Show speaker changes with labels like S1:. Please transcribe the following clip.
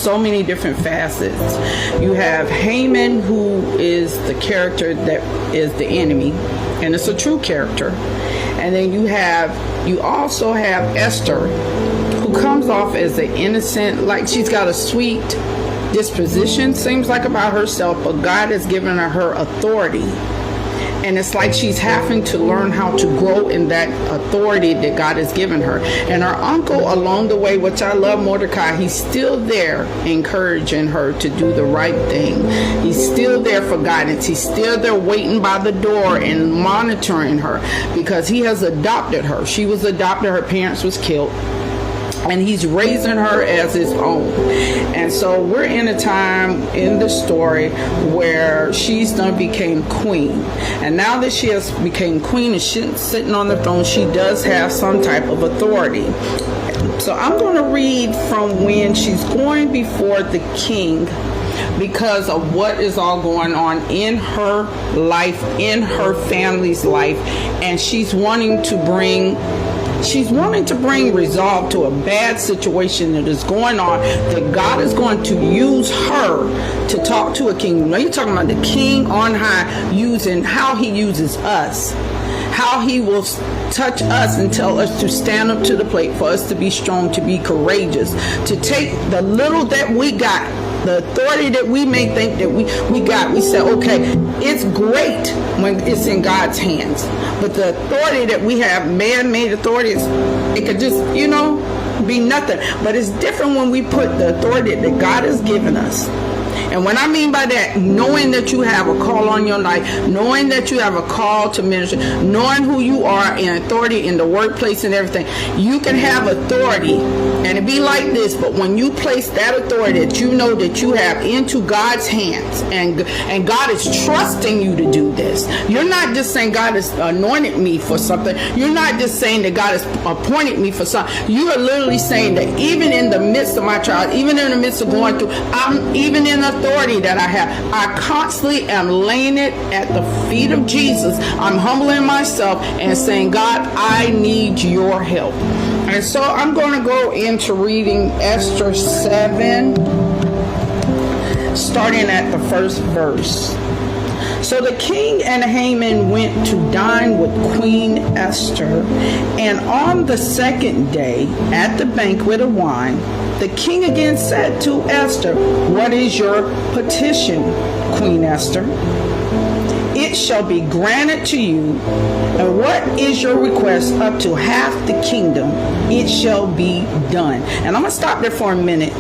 S1: so many different facets. You have Haman, who is the character that is the enemy, and it's a true character. And then you also have Esther, who comes off as the innocent, like she's got a sweet disposition, seems like, about herself, but God has given her authority. And it's like she's having to learn how to grow in that authority that God has given her. And her uncle along the way, which I love, Mordecai, he's still there encouraging her to do the right thing. He's still there for guidance. He's still there waiting by the door and monitoring her, because he has adopted her. She was adopted. Her parents was killed. And he's raising her as his own. And so we're in a time in the story where she's done became queen. And now that she has become queen and she's sitting on the throne, she does have some type of authority. So I'm going to read from when she's going before the king, because of what is all going on in her life, in her family's life. And she's wanting to bring resolve to a bad situation that is going on, that God is going to use her to talk to a king. Now you're talking about the king on high, using how he uses us, how he will touch us and tell us to stand up to the plate, for us to be strong, to be courageous, to take the little that we got, the authority that we may think that we got. We say, okay, it's great when it's in God's hands. But the authority that we have, man-made authorities, it could just, be nothing. But it's different when we put the authority that God has given us. And what I mean by that, knowing that you have a call on your life, knowing that you have a call to ministry, knowing who you are in authority in the workplace and everything, you can have authority and it be like this. But when you place that authority that you know that you have into God's hands, and God is trusting you to do this, you're not just saying God has anointed me for something. You're not just saying that God has appointed me for something. You are literally saying that even in the midst of my trial, even in the midst of going through, I'm even in authority that I have, I constantly am laying it at the feet of Jesus. I'm humbling myself and saying, God, I need your help. And so I'm going to go into reading Esther 7, starting at the first verse. So the king and Haman went to dine with Queen Esther, and on the second day, at the banquet of wine, the king again said to Esther, "What is your petition, Queen Esther? It shall be granted to you. And what is your request? Up to half the kingdom, it shall be done." And I'm going to stop there for a minute.